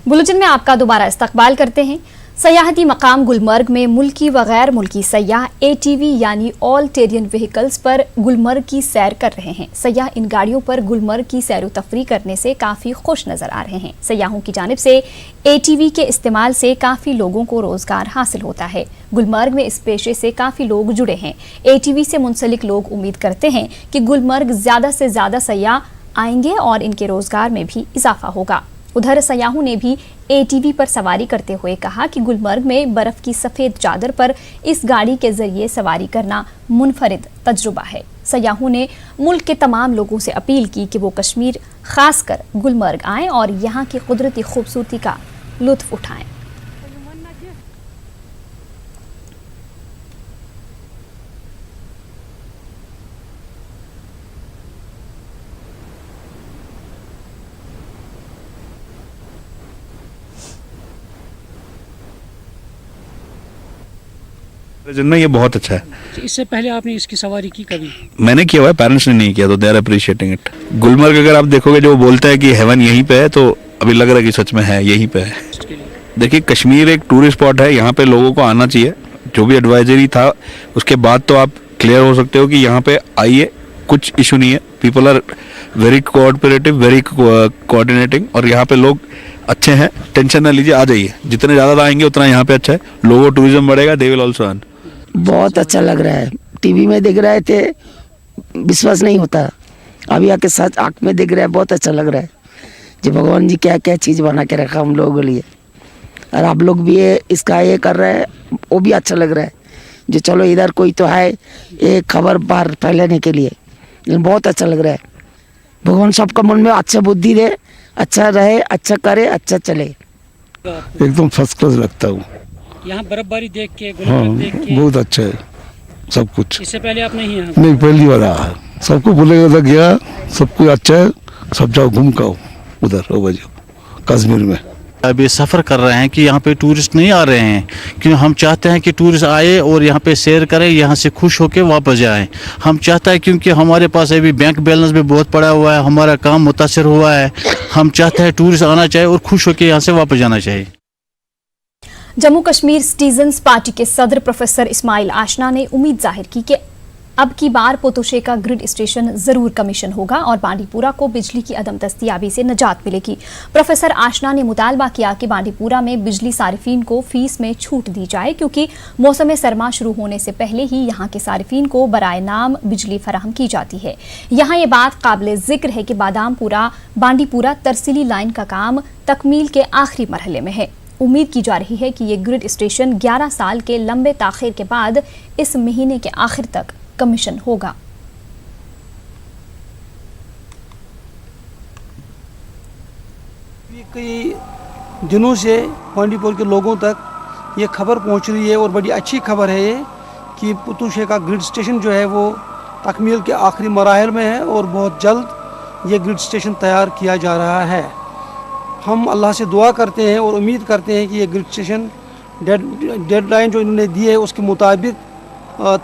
Bulletin में आपका दोबारा इस्तकबाल करते हैं। सयाहती मकाम गुलमर्ग में मुल्की व गैर मुल्की सयाह ATV यानी ऑल टेरियन व्हीकल्स पर गुलमर्ग की सैर कर रहे हैं। सयाह इन गाड़ियों पर गुलमर्ग की सैर व तफरी करने से काफ़ी खुश नज़र आ रहे हैं। सयाहों की जानिब से ATV के इस्तेमाल से काफ़ी लोगों को रोज़गार हासिल होता है। गुलमर्ग में इस पेशे से काफ़ी लोग जुड़े हैं। ATV से मुंसलिक लोग उम्मीद करते हैं कि गुलमर्ग ज़्यादा से ज़्यादा सयाह आएंगे और इनके रोज़गार में भी इजाफा होगा। उधर सयाहों ने भी ATV पर सवारी करते हुए कहा कि गुलमर्ग में बर्फ की सफ़ेद चादर पर इस गाड़ी के जरिए सवारी करना मुनफरिद तजुर्बा है। सयाहों ने मुल्क के तमाम लोगों से अपील की कि वो कश्मीर खासकर गुलमर्ग आएं और यहाँ की कुदरती खूबसूरती का लुत्फ उठाएं। में ये बहुत अच्छा है। इससे पहले आपने इसकी सवारी की कभी? मैंने किया हुआ है, पेरेंट्स ने नहीं किया, तो they are appreciating it. Gulmarg अगर आप देखोगे जो वो बोलता है कि हेवन यहीं पे है, तो अभी लग रहा है कि सच में है, यहीं पे है। देखिए, कश्मीर एक टूरिस्ट स्पॉट है, यहाँ पे लोगों को आना चाहिए। जो भी एडवाइजरी था उसके बाद तो आप क्लियर हो सकते हो कि यहाँ पे आइए, कुछ इशू नहीं है। People are very cooperative, very coordinating, और यहाँ पे लोग अच्छे हैं। टेंशन ना लीजिए, आ जाइए। जितने ज़्यादा आएंगे उतना यहाँ पे अच्छा है, लोगों टूरिज्म बढ़ेगा, दे विल ऑल्सो अर्न। बहुत अच्छा लग रहा है। टीवी में देख रहे थे, विश्वास नहीं होता, अभी आके सच आँख में देख रहे हैं, बहुत अच्छा लग रहा है। जो भगवान जी क्या क्या चीज़ बना के रखा हम लोगों के लिए, और आप लोग भी इसका ये कर रहे हैं, वो भी अच्छा लग रहा है। जो चलो इधर कोई तो है ये खबर बाहर फैलाने के लिए, लेकिन बहुत अच्छा लग रहा है। भगवान सबका मन में अच्छा बुद्धि दे, अच्छा रहे, अच्छा करे, अच्छा चले। एकदम फर्स्ट क्लास लगता हूँ। यहाँ बर्फबारी देख के, हाँ, देख के बहुत अच्छा है सब कुछ। इससे पहले आप नहीं हैं? नहीं, पहली बार आया। सबको बोलेगा था गया, सब कुछ अच्छा है, सब जाओ घूम का उधर हो बजो कश्मीर में। अभी सफ़र कर रहे हैं कि यहाँ पे टूरिस्ट नहीं आ रहे हैं, क्योंकि हम चाहते हैं कि टूरिस्ट आए और यहाँ पे सैर करें, यहाँ से खुश होकर वापस जाएं। हम चाहते हैं, क्योंकि हमारे पास अभी बैंक बैलेंस भी बहुत पड़ा हुआ है, हमारा काम मुतासर हुआ है। हम चाहते हैं टूरिस्ट आना चाहिए और खुश होकर यहाँ से वापस जाना चाहिए। जम्मू कश्मीर सिटीजन्स पार्टी के सदर प्रोफेसर इस्माइल आशना ने उम्मीद जाहिर की कि अब की बार पोतोशे का ग्रिड स्टेशन जरूर कमीशन होगा और बांडीपुरा को बिजली की अदम दस्तियाबी से निजात मिलेगी। प्रोफेसर आशना ने मुतालबा किया कि बांडीपुरा में बिजली सारिफीन को फीस में छूट दी जाए, क्योंकि मौसम सरमा शुरू होने से पहले ही यहाँ के सारिफीन को बराए नाम बिजली फराहम की जाती है। यहाँ ये बात काबिल जिक्र है कि बादामपुरा बांडीपुरा तरसीली लाइन का काम तकमील के आखिरी मरहले में है। उम्मीद की जा रही है कि ये ग्रिड स्टेशन 11 साल के लंबे ताखिर के बाद इस महीने के आखिर तक कमीशन होगा। कई दिनों से बांडीपुर के लोगों तक ये खबर पहुंच रही है, और बड़ी अच्छी खबर है ये कि पोतोशे का ग्रिड स्टेशन जो है वो तकमील के आखिरी मराहल में है और बहुत जल्द ये ग्रिड स्टेशन तैयार किया जा रहा है। हम अल्लाह से दुआ करते हैं और उम्मीद करते हैं कि ये ग्रिड स्टेशन डेडलाइन जो इन्होंने दी है उसके मुताबिक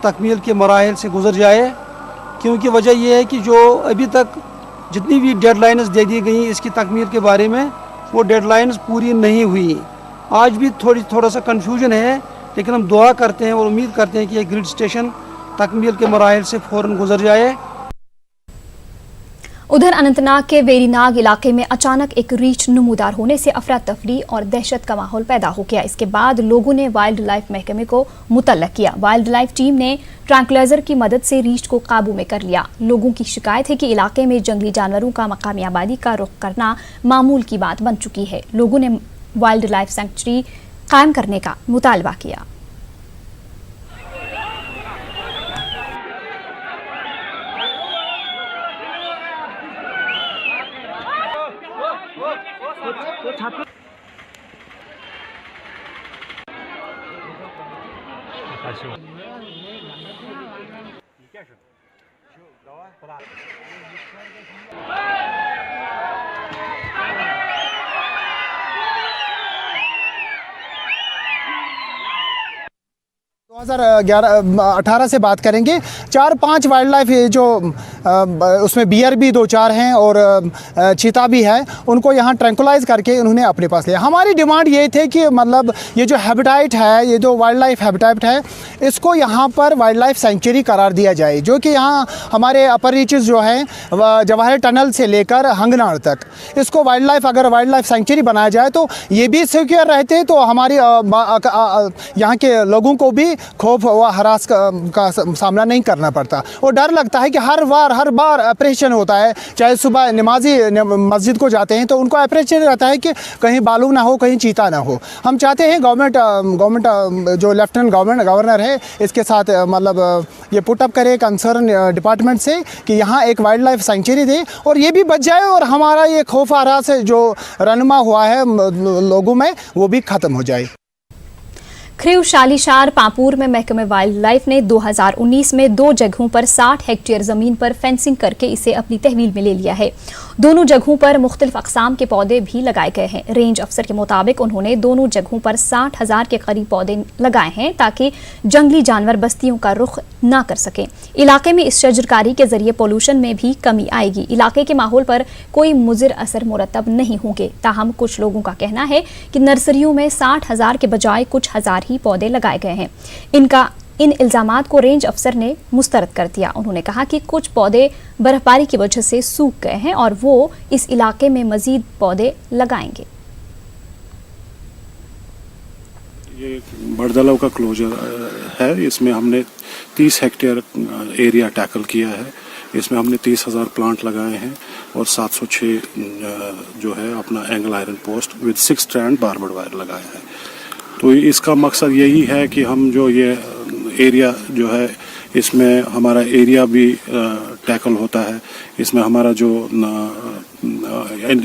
तकमील के मराहल से गुजर जाए, क्योंकि वजह यह है कि जो अभी तक जितनी भी डेडलाइंस दे दी गई इसकी तकमील के बारे में, वो डेडलाइंस पूरी नहीं हुई। आज भी थोड़ा सा कन्फ्यूजन है, लेकिन हम दुआ करते हैं और उम्मीद करते हैं कि ये ग्रिड स्टेशन तकमील के मराहल से फ़ौरन गुजर जाए। उधर अनंतनाग के वेरीनाग इलाके में अचानक एक रीछ नमूदार होने से अफरा तफरी और दहशत का माहौल पैदा हो गया। इसके बाद लोगों ने वाइल्ड लाइफ महकमे को मुतल्लक किया। वाइल्ड लाइफ टीम ने ट्रैंकुलाइजर की मदद से रीछ को काबू में कर लिया। लोगों की शिकायत है कि इलाके में जंगली जानवरों का मकामी आबादी का रुख करना मामूल की बात बन चुकी है। लोगों ने वाइल्ड लाइफ सेंचुरी कायम करने का मुतालबा किया। 2018 से बात करेंगे, 4-5 वाइल्ड लाइफ जो उसमें बियर भी 2-4 हैं और चीता भी है, उनको यहाँ ट्रैंकुलाइज करके उन्होंने अपने पास लिया। हमारी डिमांड ये थी कि मतलब ये जो हैबिटेट है, ये जो वाइल्ड लाइफ हैबिटेट है, इसको यहाँ पर वाइल्ड लाइफ सेंचुरी करार दिया जाए, जो कि यहाँ हमारे अपर रीचेस जो हैं जवाहर टनल से लेकर हंगनाड़ तक, इसको वाइल्ड लाइफ अगर वाइल्ड लाइफ सेंचुरी बनाया जाए तो ये भी सिक्योर रहते, तो हमारी यहाँ के लोगों को भी खौफ व हरास का सामना नहीं करना पड़ता। और डर लगता है कि हर बार ऑपरेशन होता है, चाहे सुबह नमाजी मस्जिद को जाते हैं तो उनको ऑपरेशन रहता है कि कहीं बालू ना हो, कहीं चीता ना हो। हम चाहते हैं गवर्नमेंट जो लेफ्टिनेंट गवर्नर है इसके साथ मतलब ये पुटअप करे कंसर्न डिपार्टमेंट से कि यहाँ एक वाइल्ड लाइफ सेंचुरी दे और ये भी बच जाए और हमारा ये खौफ हरास जो रनुमा हुआ है लोगों में वो भी ख़त्म हो जाए। खरीव शालीशार पांपूर में महकमे वाइल्ड लाइफ ने 2019 में 2 जगहों पर 60 हेक्टेयर जमीन पर फेंसिंग करके इसे अपनी तहवील में ले लिया है। दोनों जगहों पर मुख्तलिफ अक़साम के पौधे भी लगाए गए हैं। रेंज अफसर के मुताबिक उन्होंने दोनों जगहों पर 60,000 के करीब पौधे लगाए हैं ताकि जंगली जानवर बस्तियों का रुख ना कर सकें। इलाके में इस शजरकारी के जरिए पोल्यूशन में भी कमी आएगी। इलाके के माहौल पर कोई मुज़िर असर मुरतब नहीं होंगे। ताहम कुछ लोगों का कहना है कि नर्सरियों में 60,000 के बजाय कुछ हज़ार ही पौधे लगाए गए हैं। इन इल्जामात को रेंज अफसर ने मुस्तरद कर दिया। उन्होंने कहा कि कुछ पौधे बर्फबारी की वजह से सूख गए हैं और वो इस इलाके में मजीद पौधे लगाएंगे। ये बड़दलाव का क्लोजर है, इसमें हमने 30 हेक्टेयर एरिया टैकल किया है। इसमें हमने 30,000 प्लांट लगाए हैं और 706 जो है अपना angle iron post with 6 strand barbed wire लगाया है। तो इसका मकसद यही है कि हम जो ये एरिया जो है इसमें हमारा एरिया भी टैकल होता है, इसमें हमारा जो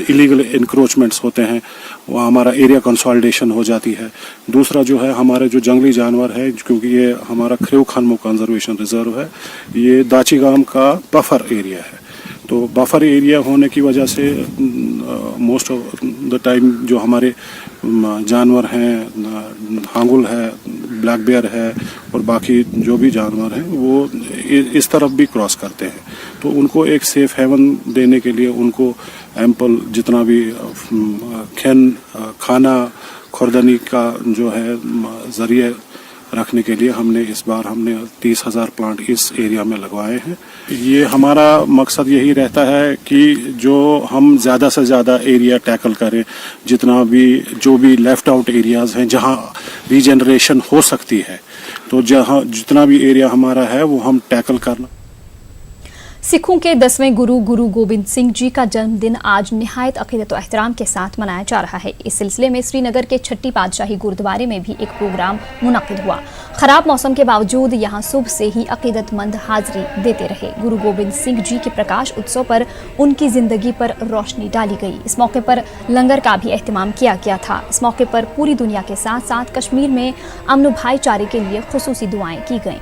इलीगल इंक्रोचमेंट्स होते हैं वो हमारा एरिया कंसोलिडेशन हो जाती है। दूसरा जो है हमारे जो जंगली जानवर है, क्योंकि ये हमारा खरीव खानमो कंजर्वेशन रिजर्व है, ये दाचीगाम का बफर एरिया है, तो बफर एरिया होने की वजह से मोस्ट ऑफ द टाइम जो हमारे जानवर हैं, हांगुल है, ब्लैक बेयर है और बाकी जो भी जानवर हैं वो इस तरफ भी क्रॉस करते हैं। तो उनको एक सेफ हेवन देने के लिए उनको एम्पल जितना भी खाना खुर्दनी का जो है ज़रिए रखने के लिए हमने 30,000 प्लांट इस एरिया में लगवाए हैं। ये हमारा मकसद यही रहता है कि जो हम ज़्यादा से ज़्यादा एरिया टैकल करें, जो भी लेफ्ट आउट एरियाज़ हैं जहाँ रीजनरेशन हो सकती है, तो जितना भी एरिया हमारा है वो हम टैकल करना। सिखों के 10वें गुरु गोबिंद सिंह जी का जन्मदिन आज निहायत अकीदत व एहतराम के साथ मनाया जा रहा है। इस सिलसिले में श्रीनगर के छठी पातशाही गुरुद्वारे में भी एक प्रोग्राम मुनक्किद हुआ। खराब मौसम के बावजूद यहाँ सुबह से ही अकीदतमंद हाजिरी देते रहे। गुरु गोबिंद सिंह जी के प्रकाश उत्सव पर उनकी जिंदगी पर रोशनी डाली गई। इस मौके पर लंगर का भी एहतमाम किया गया था। इस मौके पर पूरी दुनिया के साथ साथ कश्मीर में अमन व भाईचारे के लिए खुसूसी दुआएं की गईं।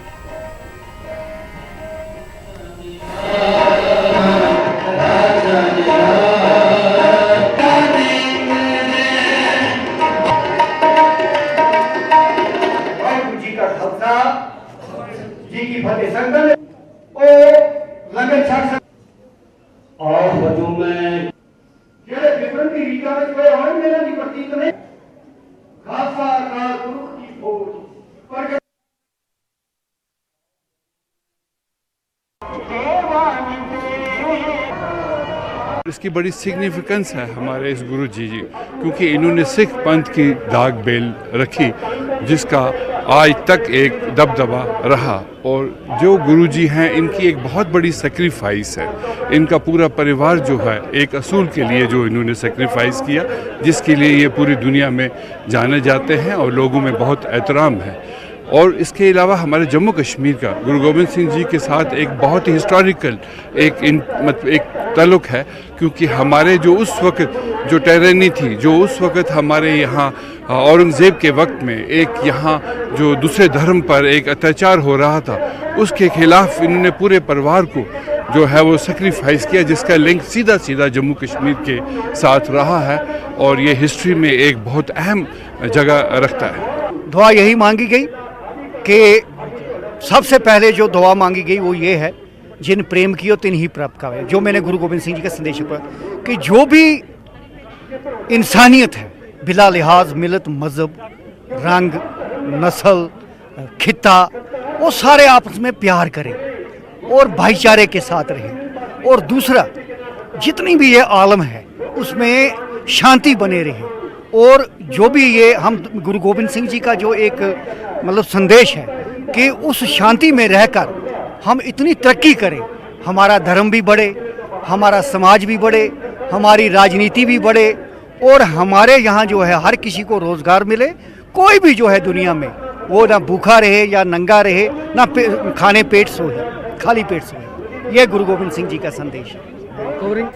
इसकी बड़ी सिग्निफिकेंस है हमारे इस गुरु जी क्योंकि इन्होंने सिख पंथ की दाग बेल रखी जिसका आज तक एक दबदबा रहा। और जो गुरु जी हैं इनकी एक बहुत बड़ी सेक्रीफाइस है। इनका पूरा परिवार जो है एक असूल के लिए जो इन्होंने सेक्रीफाइस किया, जिसके लिए ये पूरी दुनिया में जाने जाते हैं और लोगों में बहुत एहतराम है। और इसके अलावा हमारे जम्मू कश्मीर का गुरु गोबिंद सिंह जी के साथ एक बहुत ही हिस्टोरिकल एक ताल्लुक़ है, क्योंकि हमारे जो उस वक्त जो टेरेनी थी, जो उस वक्त हमारे यहाँ औरंगज़ेब के वक्त में एक यहाँ जो दूसरे धर्म पर एक अत्याचार हो रहा था, उसके खिलाफ इन्होंने पूरे परिवार को जो है वो सेक्रीफाइस किया, जिसका लिंक सीधा सीधा जम्मू कश्मीर के साथ रहा है और ये हिस्ट्री में एक बहुत अहम जगह रखता है। दुआ यही मांगी गई कि सबसे पहले जो दुआ मांगी गई वो ये है, जिन प्रेम कियो तिन ही प्राप्त का, जो मैंने गुरु गोबिंद सिंह जी का संदेश पर कि जो भी इंसानियत है बिला लिहाज मिलत मज़हब रंग नस्ल खिता, वो सारे आपस में प्यार करें और भाईचारे के साथ रहें, और दूसरा जितनी भी ये आलम है उसमें शांति बने रहे, और जो भी ये हम गुरु गोबिंद सिंह जी का जो एक मतलब संदेश है कि उस शांति में रहकर हम इतनी तरक्की करें, हमारा धर्म भी बढ़े, हमारा समाज भी बढ़े, हमारी राजनीति भी बढ़े, और हमारे यहाँ जो है हर किसी को रोज़गार मिले, कोई भी जो है दुनिया में वो ना भूखा रहे या नंगा रहे, ना खाने पेट सोए, खाली पेट सोए। यह गुरु गोबिंद सिंह जी का संदेश है।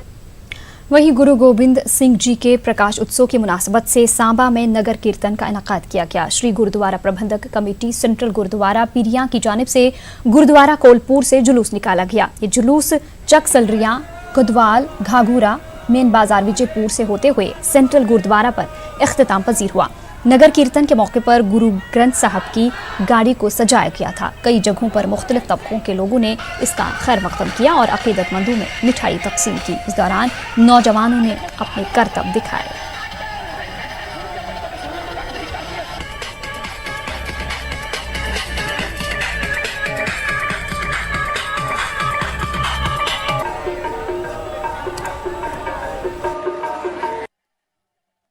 वहीं गुरु गोबिंद सिंह जी के प्रकाश उत्सव की मुनासबत से सांबा में नगर कीर्तन का इनकाद किया गया। श्री गुरुद्वारा प्रबंधक कमेटी सेंट्रल गुरुद्वारा पिरियां की जानिब से गुरुद्वारा कोलपुर से जुलूस निकाला गया। ये जुलूस चक सलरियां, कुदवाल, घाघूरा, मेन बाजार विजयपुर से होते हुए सेंट्रल गुरुद्वारा पर इख्तिताम पजीर हुआ। नगर कीर्तन के मौके पर गुरु ग्रंथ साहब की गाड़ी को सजाया गया था। कई जगहों पर मुख्तलिफ तबकों के लोगों ने इसका खैर मकदम किया और अकीदतमंदों में मिठाई तकसीम की। इस दौरान नौजवानों ने अपने करतब दिखाए।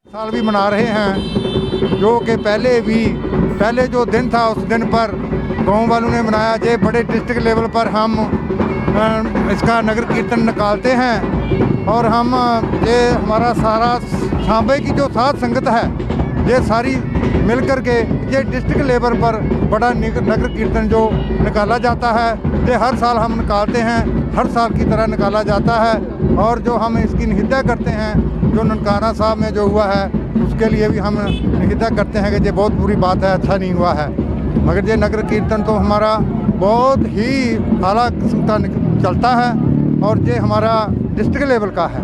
साल भी मना रहे हैं, जो कि पहले जो दिन था उस दिन पर गांव वालों ने मनाया। जे बड़े डिस्ट्रिक्ट लेवल पर हम इसका नगर कीर्तन निकालते हैं, और हम ये हमारा सारा सांबे की जो साध संगत है ये सारी मिल कर के ये डिस्ट्रिक्ट लेवल पर बड़ा नगर कीर्तन जो निकाला जाता है, ये हर साल हम निकालते हैं, हर साल की तरह निकाला जाता है। और जो हम इसकी निहिदा करते हैं, जो ननकाना साहब में जो हुआ है उसके लिए भी हम निहिदा करते हैं कि ये बहुत बुरी बात है, अच्छा नहीं हुआ है। मगर ये नगर कीर्तन तो हमारा बहुत ही आला किस्म का चलता है, और ये हमारा डिस्ट्रिक्ट लेवल का है।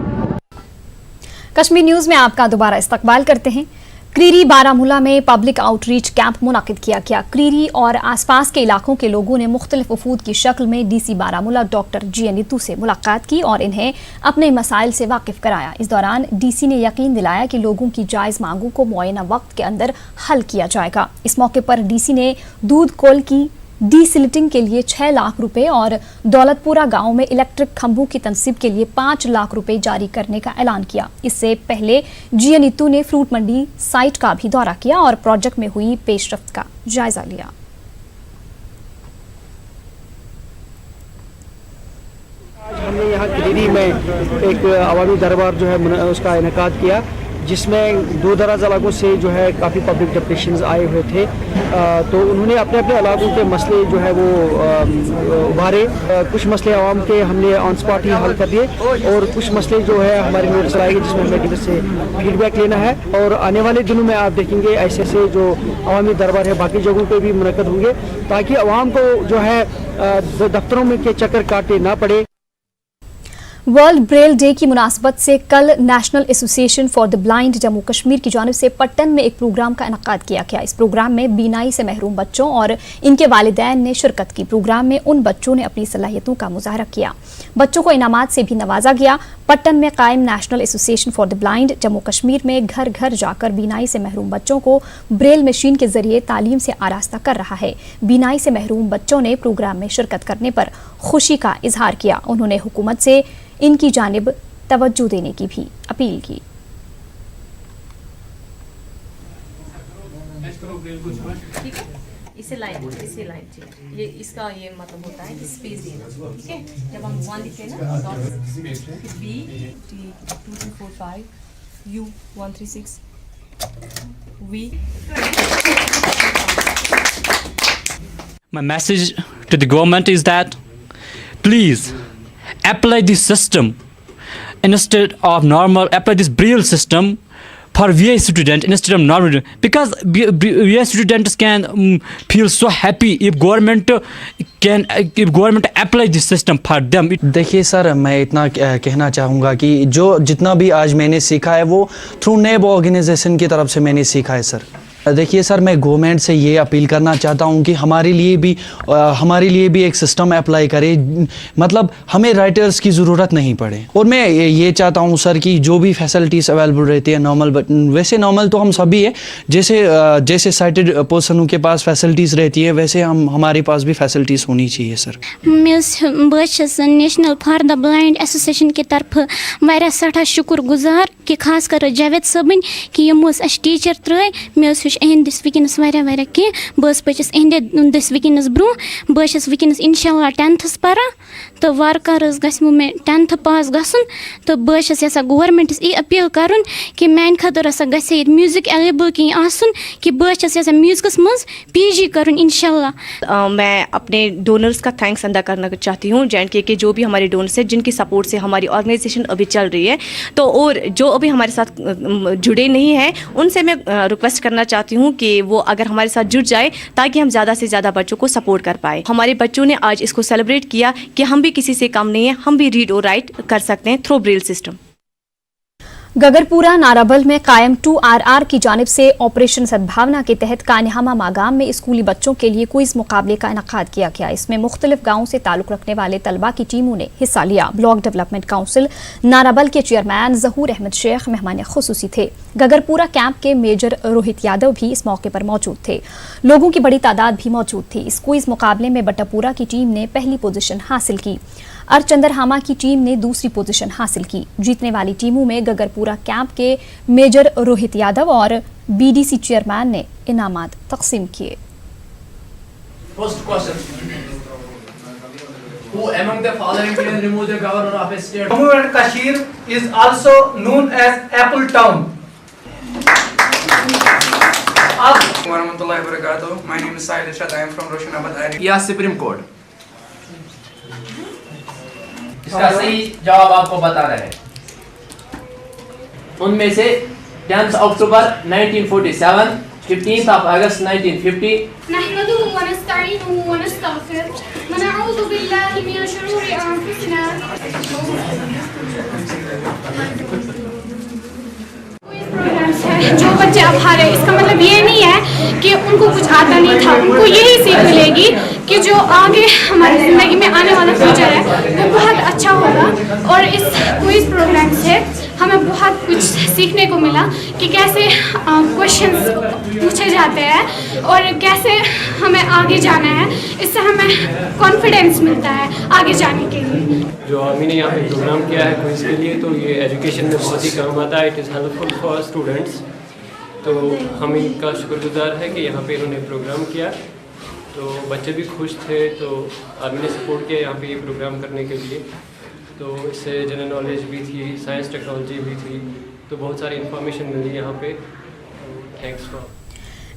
कश्मीर न्यूज़ में आपका दोबारा इस्तकबाल करते हैं। क्रीरी बारामूला में पब्लिक आउटरीच कैंप मुनाकिद किया गया। क्रीरी और आसपास के इलाकों के लोगों ने मुख्तलिफ वफूद की शक्ल में डीसी बारामूला डॉक्टर जी नीतू से मुलाकात की और इन्हें अपने मसाइल से वाकिफ कराया। इस दौरान डीसी ने यकीन दिलाया कि लोगों की जायज़ मांगों को मुअय्यना वक्त के अंदर हल किया जाएगा। इस मौके पर डीसी ने दूध कोल की डीसिल्टिंग के लिए 6 लाख रुपए और दौलतपुरा गांव में इलेक्ट्रिक खंभों की तनसीब के लिए 5 लाख रुपए जारी करने का ऐलान किया। इससे पहले जी नीतू ने फ्रूट मंडी साइट का भी दौरा किया और प्रोजेक्ट में हुई पेशरफ्त का जायजा लिया। आज हमने यहाँ क्रीरी में एक अवामी दरबार जो है उसका इनेकाद किया, जिसमें दूर दराज इलाकों से जो है काफ़ी पब्लिक डेपुटेशंस आए हुए थे। तो उन्होंने अपने अपने इलाकों के मसले जो है वो उभारे। कुछ मसले आवाम के हमने ऑन स्पॉट ही हल कर दिए, और कुछ मसले जो है हमारे नोटिस आएंगे जिसमें हमें किधर से फीडबैक लेना है। और आने वाले दिनों में आप देखेंगे ऐसे ऐसे जो अवामी दरबार है बाकी जगहों पे भी मुनक्कद होंगे, ताकि आवाम को जो है दफ्तरों में के चक्कर काटने ना पड़े। वर्ल्ड ब्रेल डे की मुनासबत से कल national association for the blind Jammu Kashmir की जानिब से पट्टन में एक प्रोग्राम का इनकाद किया गया। इस प्रोग्राम में बीनाई से महरूम बच्चों और इनके वालिदैन ने शिरकत की। प्रोग्राम में उन बच्चों ने अपनी सलाहियतों का मुजाहरा किया। बच्चों को इनामात से भी नवाजा गया। पट्टन में कायम national association for the blind Jammu Kashmir में घर घर जाकर बीनाई से महरूम बच्चों को ब्रेल मशीन के जरिए तालीम से आरास्ता कर रहा है। बीनाई से महरूम बच्चों ने प्रोग्राम में शिरकत करने पर खुशी का इजहार किया। उन्होंने हुकूमत से इनकी जानिब तवज्जो देने की भी अपील की। इसे लाइन ये इसका ये मतलब होता है कि स्पेस देना, ठीक है। जब हम 1 लिखते हैं ना, B T 2 3 4 5 U 1 3 6 V. My message to the government is that please apply this system instead of normal, apply this Braille system for VA student instead of normal, because VA students can feel so happy if government apply this system for them. देखिए sir, मैं इतना कहना चाहूँगा कि जो जितना भी आज मैंने सीखा है वो थ्रू नेब ऑर्गेनाइजेशन की तरफ से मैंने सीखा है सर। देखिए सर, मैं गवर्नमेंट से ये अपील करना चाहता हूँ कि हमारे लिए भी एक सिस्टम अप्लाई करे, मतलब हमें राइटर्स की ज़रूरत नहीं पड़े। और मैं ये चाहता हूँ सर कि जो भी फैसिलिटीज़ अवेलेबल रहती है नॉर्मल, वैसे नॉर्मल तो हम सभी है, जैसे साइटेड पर्सनों के पास फैसिलिटीज़ रहती है वैसे हमारे पास भी फैसिलिटीज़ होनी चाहिए सर। मैं national for the blind association की तरफ वारिया सठा शुक्र गुजार कि खास कर जावेद सबन कि यमो अस teacher try may Ahad this वनस वारिया कह बस पचस अहद दिस वनस ब्रो बस वनस इंशाल्लाह 10th पारा तो वारकार गो मे 10th पास गसन तो बस यसा गवर्नमेंटस यह अपील कर कि मान खतर हसा ग म्यूजिक अवेलेबल कहीं आसन कि बस यसा म्यूजिकस मज PG कर इंशाल्लाह। मैं अपने डोनर्स का थैंक्स अदा करना चाहती हूँ J&K के जो भी हमारे डोनर्स हैं जिनकी सपोर्ट से हमारी ऑर्गेनाइजेशन अभी चल रही है। तो और जो अभी हमारे साथ जुड़े नहीं हैं उनसे मैं रिक्वेस्ट करना चाहती हूँ कि वो अगर हमारे साथ जुड़ जाए ताकि हम ज़्यादा से ज़्यादा बच्चों को सपोर्ट कर पाए। हमारे बच्चों ने आज इसको सेलिब्रेट किया कि हम भी किसी से कम नहीं है, हम भी रीड और राइट कर सकते हैं थ्रू ब्रेल सिस्टम। गगरपुरा नाराबल में कायम 2RR की जानिब से ऑपरेशन सद्भावना के तहत कान्हामा मागाम में स्कूली बच्चों के लिए क्विज मुकाबले का इनकाद किया गया। इसमें मुख्तलिफ गांवों से ताल्लुक रखने वाले तलबा की टीमों ने हिस्सा लिया। ब्लॉक डेवलपमेंट काउंसिल नाराबल के चेयरमैन जहूर अहमद शेख मेहमान खुसूसी थे। गगरपुरा कैंप के मेजर रोहित यादव भी इस मौके पर मौजूद थे। लोगों की बड़ी तादाद भी मौजूद थी। इस क्विज मुकाबले में बट्टापुरा की टीम ने पहली पोजीशन हासिल की। अरचंदरहामा की टीम ने दूसरी पोजीशन हासिल की। जीतने वाली टीमों में गगरपुरा कैंप के मेजर रोहित यादव और BDC चेयरमैन ने इनामात तकसीम किए। First question. Who among the following can remove the governor of a state? Jammu and Kashmir is also known as Apple Town. Warahmatullahi wabarakatuh. My name is Sahil Irshad. I am from Roshanabad. या supreme court? इसका सही जवाब आपको बता रहे हैं। उनमें से 10th October 1947, 15th of August 1950। नहमदुहु व नस्तईनुहु व नस्तगफिर व नऊज़ु बिल्लाहि मिन शुरूरि अंफुसिना। जो बच्चे अब हारे, इसका मतलब ये नहीं है कि उनको कुछ आता नहीं था, उनको यही सीख मिलेगी कि जो आगे हमारी ज़िंदगी में आने वाला फ्यूचर है वो बहुत अच्छा होगा। और इस क्विज प्रोग्राम से हमें बहुत कुछ सीखने को मिला कि कैसे क्वेश्चंस पूछे जाते हैं और कैसे हमें आगे जाना है। इससे हमें कॉन्फिडेंस मिलता है आगे जाने के लिए। जो आर्मी ने यहाँ पे प्रोग्राम किया है क्विज के लिए, तो ये एजुकेशन में बहुत ही काम आता है। It is helpful for students. तो हम इनका शुक्रगुजार है कि यहाँ पे इन्होंने प्रोग्राम किया, तो बच्चे भी खुश थे। तो आर्मी ने सपोर्ट किया यहाँ पे ये प्रोग्राम करने के लिए। तो इससे जनरल नॉलेज भी थी, साइंस टेक्नोलॉजी भी थी, तो बहुत सारी इन्फॉर्मेशन मिली यहाँ पे। Thanks for.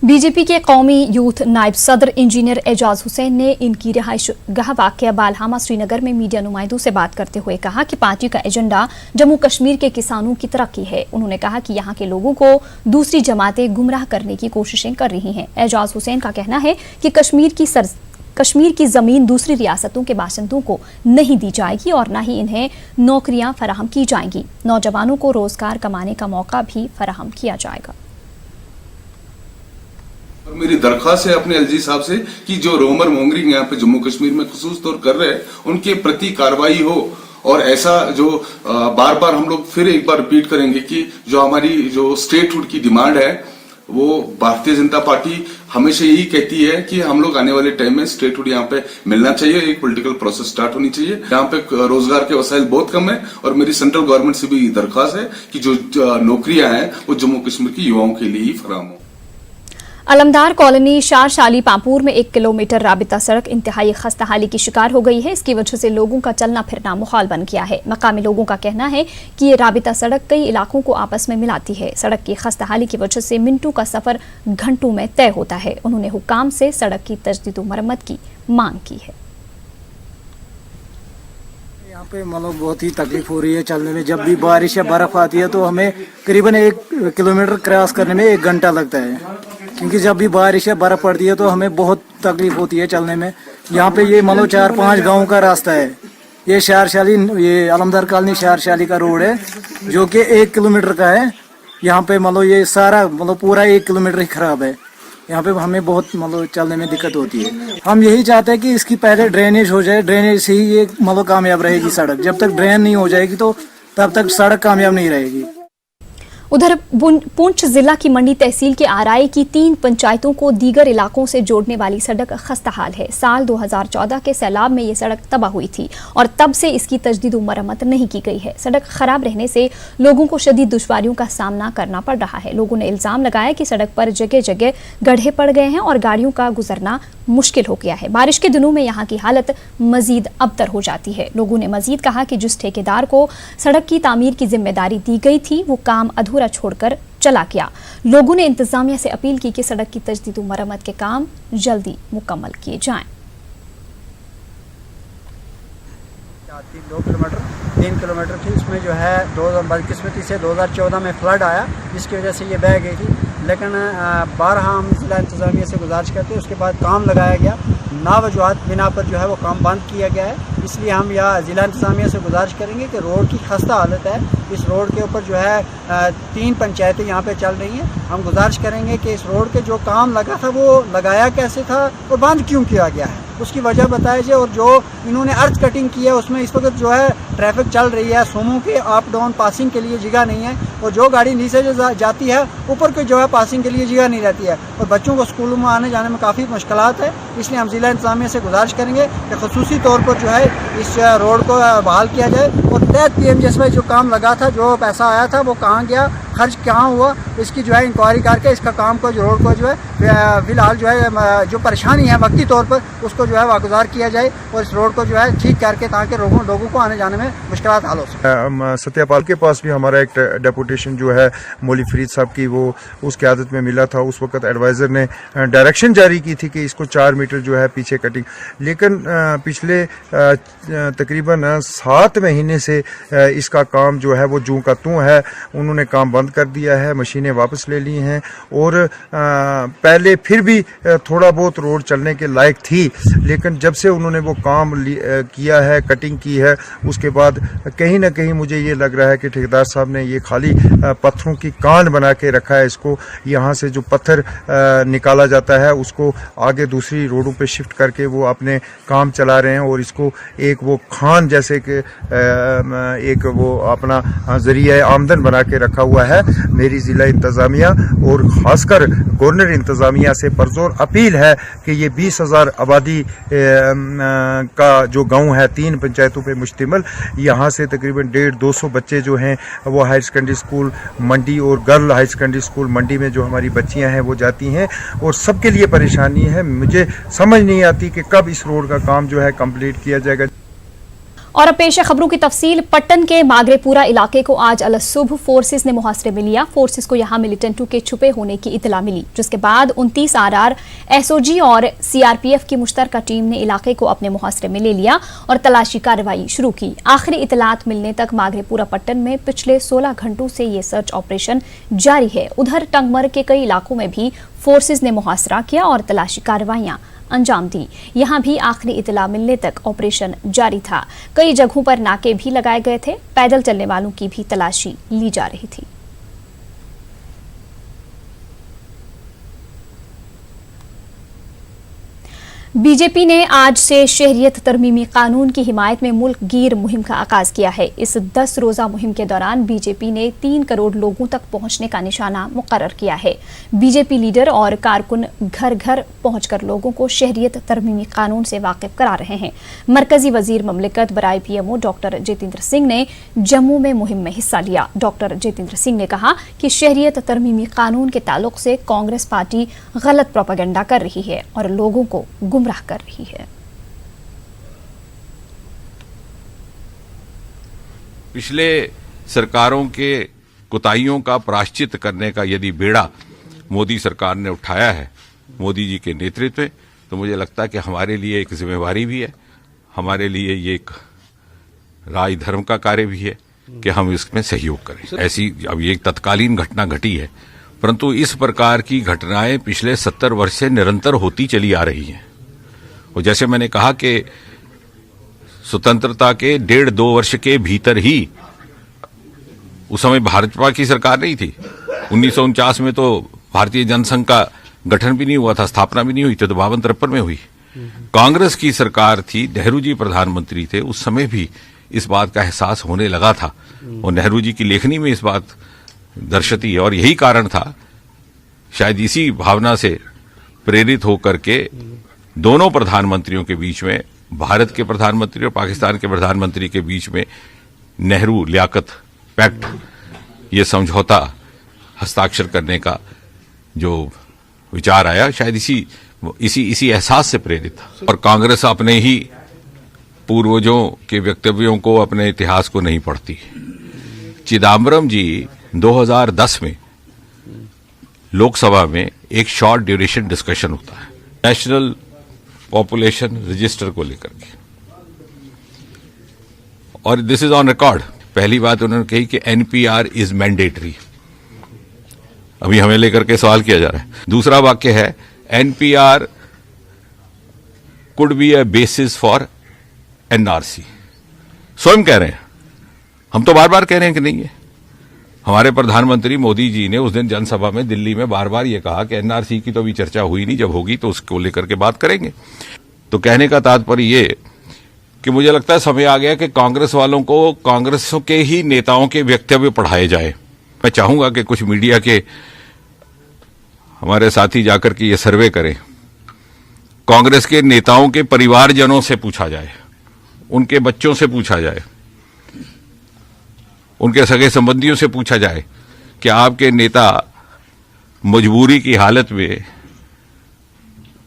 बीजेपी के कौमी यूथ नायब सदर इंजीनियर एजाज हुसैन ने इनकी रिहाइश गाह वाक़या बालहामा श्रीनगर में मीडिया नुमाइंदों से बात करते हुए कहा कि पार्टी का एजेंडा जम्मू कश्मीर के किसानों की तरक्की है। उन्होंने कहा कि यहाँ के लोगों को दूसरी जमातें गुमराह करने की कोशिशें कर रही हैं। एजाज हुसैन का कहना है कि कश्मीर की ज़मीन दूसरी रियासतों के बाशिंदों को नहीं दी जाएगी और न ही इन्हें नौकरियां फराहम की जाएंगी। नौजवानों को रोजगार कमाने का मौका भी फराहम किया जाएगा। और मेरी दरख्वास्त है अपने LG साहब से कि जो रोमर मोंगरिंग यहाँ पे जम्मू कश्मीर में खुसूस तौर कर रहे हैं उनके प्रति कार्रवाई हो। और ऐसा जो बार बार हम लोग फिर एक बार रिपीट करेंगे कि जो हमारी जो स्टेटहुड की डिमांड है वो भारतीय जनता पार्टी हमेशा यही कहती है कि हम लोग आने वाले टाइम में स्टेटहुड यहाँ पे मिलना चाहिए, एक पॉलिटिकल प्रोसेस स्टार्ट होनी चाहिए। यहाँ पे रोजगार के वसाइल बहुत कम है और मेरी सेंट्रल गवर्नमेंट से भी दरख्वास्त है कि जो नौकरियां हैं वो जम्मू कश्मीर की युवाओं के लिए ही फराहम हो। अलमदार कॉलोनी शारशाली पांपुर में 1 किलोमीटर राबिता सड़क इंतहाई खस्ता हाली की शिकार हो गई है। इसकी वजह से लोगों का चलना फिरना मुहाल बन गया है। मकामी लोगों का कहना है कि ये राबिता सड़क कई इलाकों को आपस में मिलाती है। सड़क की खस्ता हाली की वजह से मिनटों का सफर घंटों में तय होता है। उन्होंने हुक्काम से सड़क की तजदीद व मरम्मत की मांग की है। यहाँ पे मतलब बहुत ही तकलीफ हो रही है चलने में। जब भी बारिश या बर्फ आती है तो हमें करीबन 1 किलोमीटर क्रॉस करने में 1 घंटा लगता है, क्योंकि जब भी बारिश या बर्फ पड़ती है तो हमें बहुत तकलीफ होती है चलने में। यहाँ पे ये मतलब 4-5 गाँव का रास्ता है। ये शारशाली, ये अलमदार कॉलोनी शारशाली का रोड है जो कि 1 किलोमीटर का है। यहाँ पे मतलब ये सारा मतलब पूरा 1 किलोमीटर ही खराब है। यहाँ पे हमें बहुत मतलब चलने में दिक्कत होती है। हम यही चाहते हैं कि इसकी पहले ड्रेनेज हो जाए, ड्रेनेज से ही ये मतलब कामयाब रहेगी सड़क। जब तक ड्रेन नहीं हो जाएगी तो तब तक सड़क कामयाब नहीं रहेगी। उधर पुंछ जिला की मंडी तहसील के आराई की 3 पंचायतों को दीगर इलाकों से जोड़ने वाली सड़क खस्ताहाल है। साल 2014 के सैलाब में ये सड़क तबाह हुई थी और तब से इसकी तजदीद मरम्मत नहीं की गई है। सड़क खराब रहने से लोगों को शदीद दुश्वारियों का सामना करना पड़ रहा है। लोगों ने इल्जाम लगाया कि सड़क पर जगह जगह गड्ढे पड़ गए हैं और गाड़ियों का गुजरना मुश्किल हो गया है। बारिश के दिनों में यहाँ की हालत मजीद अबतर हो जाती है। लोगों ने मजीद कहा कि जिस ठेकेदार को सड़क की तामीर की जिम्मेदारी दी गई थी वो काम अधूरा छोड़कर चला गया। लोगों ने इंतजामिया से अपील की कि सड़क की तजदीद व मरम्मत के काम जल्दी मुकम्मल किए जाएं। 3 किलोमीटर थी, इसमें जो है बदकिस्मती से 2014 में फ्लड आया जिसकी वजह से ये बह गई थी। लेकिन बारहा हम जिला इंतजामिया से गुजारिश करते हैं, उसके बाद काम लगाया गया, नावजुहात बिना पर जो है वो काम बंद किया गया है। इसलिए हम यहाँ जिला इंतजामिया से गुजारिश करेंगे कि रोड की खस्ता हालत है। इस रोड के ऊपर जो है 3 पंचायतें यहाँ पे चल रही हैं। हम गुजारिश करेंगे कि इस रोड के जो काम लगा था वो लगाया कैसे था और बंद क्यों किया गया है, उसकी वजह बताई जाए। और जो इन्होंने अर्थ कटिंग की है उसमें इस वक्त जो है ट्रैफिक चल रही है, सोमों के अप डाउन पासिंग के लिए जगह नहीं है और जो गाड़ी नीचे जो जाती है ऊपर को जो है पासिंग के लिए जगह नहीं रहती है और बच्चों को स्कूलों में आने जाने में काफ़ी मुश्किलात है। इसलिए हम जिला इंतजामिया से गुजारिश करेंगे कि खसूसी तौर पर जो है इस रोड को बहाल किया जाए और तहत PMGSY जो काम लगा था, जो पैसा आया था वो कहाँ गया, खर्च कहाँ हुआ, इसकी जो है इंक्वायरी करके इसका काम को जो रोड को जो है फिलहाल जो है जो परेशानी है वक्ती तौर पर उसको जो है वागुजार किया जाए और इस रोड को जो है ठीक करके ताकि लोगों को आने जाने में मुश्किलात हल हो सके। सत्यापाल के पास भी हमारा एक डेपुटेशन जो है मौली फरीद साहब की वो उस क़यादत में मिला था। उस वक्त एडवाइज़र ने डायरेक्शन जारी की थी कि इसको 4 मीटर जो है पीछे कटिंग, लेकिन पिछले तकरीबन 7 महीने से इसका काम जो है वो जूं का तूं है। उन्होंने काम बंद कर दिया है, मशीनें वापस ले ली हैं और पहले फिर भी थोड़ा बहुत रोड चलने के लायक थी, लेकिन जब से उन्होंने वो काम किया है, कटिंग की है, उसके बाद कहीं ना कहीं मुझे ये लग रहा है कि ठेकेदार साहब ने ये खाली पत्थरों की कान बना के रखा है। इसको यहाँ से जो पत्थर निकाला जाता है उसको आगे दूसरी रोडों पे शिफ्ट करके वो अपने काम चला रहे हैं और इसको एक वो खान जैसे कि एक वो अपना जरिया आमदन बना के रखा हुआ है। मेरी ज़िला इंतज़ामिया और ख़ासकर गवर्नर इंतज़ामिया से परज़ोर अपील है कि ये 20,000 आबादी का जो गांव है 3 पंचायतों पे मुश्तमिल, यहाँ से तकरीबन 150-200 बच्चे जो हैं वो हायर सेकेंडरी स्कूल मंडी और गर्ल हायर सेकेंडरी स्कूल मंडी में जो हमारी बच्चियाँ हैं वो जाती हैं और सबके लिए परेशानी है। मुझे समझ नहीं आती कि कब इस रोड का काम जो है कंप्लीट किया जाएगा। और अब पेश है खबरों की तफसील। पट्टन के मागरेपुरा इलाके को आज अलसुबह फोर्सेस ने मुहासरे में लिया। फोर्सेस को यहां मिलिटेंटों के छुपे होने की इतला मिली, जिसके बाद 29 RR, SOG और CRPF की मुश्तरका टीम ने इलाके को अपने मुहासरे में ले लिया और तलाशी कार्रवाई शुरू की। आखिरी इतलात मिलने तक मागरेपुरा पट्टन में पिछले 16 घंटों से ये सर्च ऑपरेशन जारी है। उधर टंगमर के कई इलाकों में भी फोर्सेस ने मुहासरा किया और तलाशी कार्रवाइयां अंजाम दी। यहां भी आखिरी इतला मिलने तक ऑपरेशन जारी था। कई जगहों पर नाके भी लगाए गए थे। पैदल चलने वालों की भी तलाशी ली जा रही थी। बीजेपी ने आज से शहरियत तरमीमी कानून की हिमायत में मुल्क गिर मुहिम का आगाज किया है। इस 10 रोजा मुहिम के दौरान बीजेपी ने 3 करोड़ लोगों तक पहुंचने का निशाना मुकर्रर किया है। बीजेपी लीडर और कारकुन घर घर पहुंचकर लोगों को शहरियत तरमीमी कानून से वाकिफ करा रहे हैं। मरकजी वजीर ममलिकत बराए PMO डॉक्टर जितेंद्र सिंह ने जम्मू में मुहिम में हिस्सा लिया। डॉक्टर जितेंद्र सिंह ने कहा कि शहरियत तरमीमी कानून के ताल्लुक से कांग्रेस पार्टी गलत प्रोपेगेंडा कर रही है और लोगों को गुमराह कर रही है। पिछले सरकारों के कोताहियों का प्रायश्चित करने का यदि बेड़ा मोदी सरकार ने उठाया है, मोदी जी के नेतृत्व में, तो मुझे लगता है कि हमारे लिए एक जिम्मेवारी भी है, हमारे लिए ये एक राजधर्म का कार्य भी है कि हम इसमें सहयोग करें। ऐसी अब ये एक तत्कालीन घटना घटी है, परंतु इस प्रकार की घटनाएं पिछले 70 वर्ष से निरंतर होती चली आ रही हैं। और जैसे मैंने कहा कि स्वतंत्रता के 1.5-2 वर्ष के भीतर ही, उस समय भाजपा की सरकार नहीं थी, 1949 में तो भारतीय जनसंघ का गठन भी नहीं हुआ था, स्थापना भी नहीं हुई थी, तो 52-53 में हुई। कांग्रेस की सरकार थी, नेहरू जी प्रधानमंत्री थे, उस समय भी इस बात का एहसास होने लगा था और नेहरू जी की लेखनी में इस बात दर्शती है। और यही कारण था, शायद इसी भावना से प्रेरित होकर के दोनों प्रधानमंत्रियों के बीच में, भारत के प्रधानमंत्री और पाकिस्तान के प्रधानमंत्री के बीच में नेहरू लियाकत पैक्ट, ये समझौता हस्ताक्षर करने का जो विचार आया, शायद इसी एहसास से प्रेरित था। और कांग्रेस अपने ही पूर्वजों के वक्तव्यों को, अपने इतिहास को नहीं पढ़ती। चिदम्बरम जी 2010 में लोकसभा में एक शॉर्ट ड्यूरेशन डिस्कशन होता है नेशनल पॉपुलेशन रजिस्टर को लेकर के, और दिस इज ऑन रिकॉर्ड। पहली बात उन्होंने कही कि एनपीआर इज मैंडेटरी, अभी हमें लेकर के सवाल किया जा रहा है। दूसरा वाक्य है NPR could be a basis for NRC. स्वयं कह रहे हैं, हम तो बार बार कह रहे हैं कि नहीं है। हमारे प्रधानमंत्री मोदी जी ने उस दिन जनसभा में दिल्ली में बार बार ये कहा कि एनआरसी की तो अभी चर्चा हुई नहीं, जब होगी तो उसको लेकर के बात करेंगे। तो कहने का तात्पर्य ये कि मुझे लगता है समय आ गया कि कांग्रेस वालों को कांग्रेस के ही नेताओं के वक्तव्य पढ़ाए जाए। मैं चाहूंगा कि कुछ मीडिया के हमारे साथी जाकर के ये सर्वे करें, कांग्रेस के नेताओं के परिवारजनों से पूछा जाए, उनके बच्चों से पूछा जाए, उनके सगे संबंधियों से पूछा जाए कि आपके नेता मजबूरी की हालत में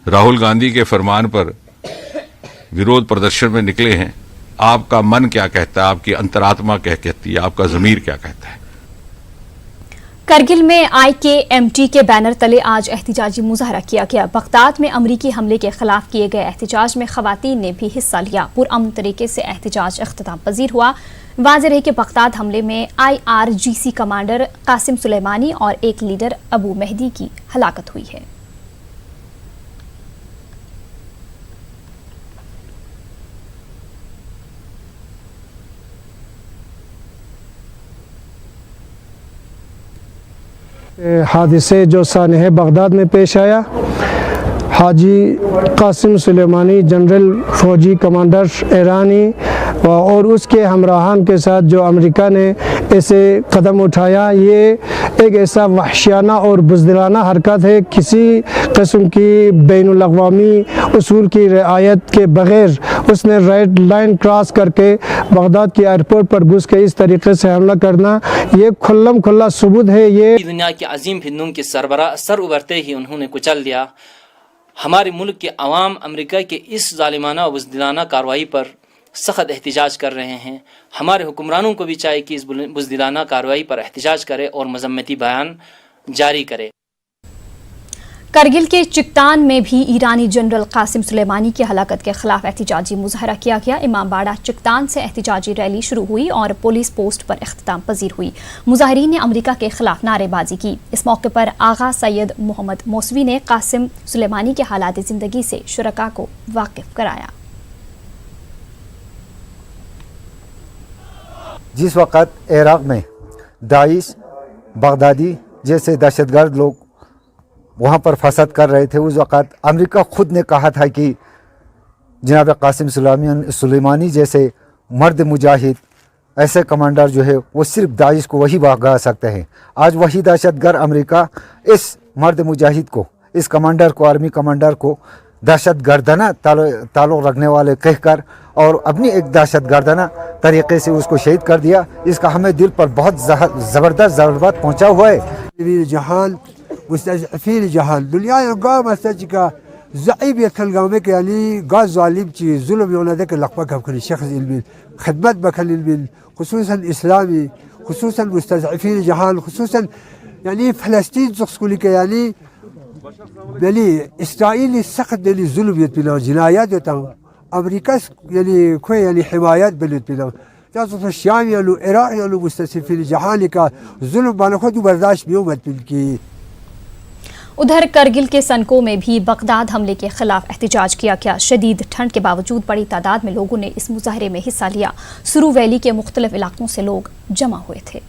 राहुल गांधी के फरमान पर विरोध प्रदर्शन में निकले हैं, आपका मन क्या कहता है, आपकी अंतरात्मा क्या कहती है, आपका ज़मीर क्या कहता है। करगिल में IKMT के बैनर तले आज एहतिजाजी मुजाहरा किया गया। बगदाद में अमरीकी हमले के खिलाफ किए गए एहतिजाज में खवातीन ने भी हिस्सा लिया। पुरअमन तरीके से एहतिजाज इख्तिताम पजीर हुआ। वाज़ेह रहे कि बगदाद हमले में IRGC कमांडर कासिम सुलेमानी और एक लीडर अबू मेहदी की हलाकत हुई है। हादसे जो सानह बगदाद में पेश आया, हाजी कासिम सुलेमानी जनरल फौजी कमांडर ईरानी और उसके हमराहान के साथ जो अमेरिका ने ऐसे कदम उठाया, ये एक ऐसा वहशियाना और बुज़दिलाना हरकत है। किसी किस्म की बैनुल अक़वामी उसूल की रिआयत के बग़ैर उसने रेड लाइन क्रॉस करके बगदाद के एयरपोर्ट पर घुस के इस तरीके से हमला करना, ये खुल्लम खुल्ला सबूत है। ये दुनिया के अजीम हिंदुओं के सरबराह सर उभरते ही उन्होंने कुचल दिया। हमारे मुल्क के अवाम अमेरिका के इस जालिमाना और बुज़दिलाना कार्रवाई पर सख्त एहतिजाज कर रहे हैं। हमारे हुक्मरानों को भी चाहिए कि इस बुज़दिलाना कार्रवाई पर एहतिजाज करे और मज़म्मती बयान जारी करे। करगिल के चिकतान में भी ईरानी जनरल कासिम सुलेमानी की हलाकत के खिलाफ एहतिजाजी मुजाहरा किया गया। इमामबाड़ा चिकतान से एहतिजाजी रैली शुरू हुई और पुलिस पोस्ट पर इख्तिताम पजीर हुई। मुजाहिरीन ने अमेरिका के खिलाफ नारेबाजी की। इस मौके पर आगा सैयद मोहम्मद मौसवी ने कासिम सुलेमानी के हालात जिंदगी से शुरका को वाकिफ कराया। जिस वक़्त इराक़ में दाइश, बगदादी जैसे दहशतगर्द लोग वहाँ पर फसाद कर रहे थे, उस वक़्त अमेरिका ख़ुद ने कहा था कि जनाब कासिम सुलेमानी जैसे मर्द मुजाहिद, ऐसे कमांडर जो है वो सिर्फ दाइश को वही भगा सकते हैं। आज वही दहशतगर्द अमेरिका इस मर्द मुजाहिद को, इस कमांडर को, आर्मी कमांडर को दहशतगर्दाना ताल्लुक़ रखने वाले कहकर और अपनी एक दहशतगर्दाना तरीक़े से उसको शहीद कर दिया। इसका हमें दिल पर बहुत ज़बरदस्त ज़रबत पहुँचा हुआ है। जहाल मुस्तज़अफ़ीन जहाल दुनिया गाँव मस्तज का ज़ईब यखल गाँव में यानी गा ज़ालिम ची जुल्म योना दे के लक़बा कब करी शख्स इल्मी खिदमत बखल इल्मी खुसूसन इस्लामी खुसूसन मुस्तज़अफ़ीन जहाल खुसूसन यानी फ़लस्तीन ज़ख्सकुली के यानी इसराइली सख्त यानी जुल्म यत बिना जिनायात होता अमेरिका यानी कोई यानी हिमायत बिलत बिना जातो शाम यानी इराक़ यानी मुस्तज़अफ़ीन जहाल का जुल्म बानो खुद बर्दाश्त भी मत की। उधर करगिल के सनको में भी बगदाद हमले के खिलाफ एहतिजाज किया गया। शदीद ठंड के बावजूद बड़ी तादाद में लोगों ने इस मुजाहरे में हिस्सा लिया। सुरू वैली के मुख्तलिफ इलाकों से लोग जमा हुए थे।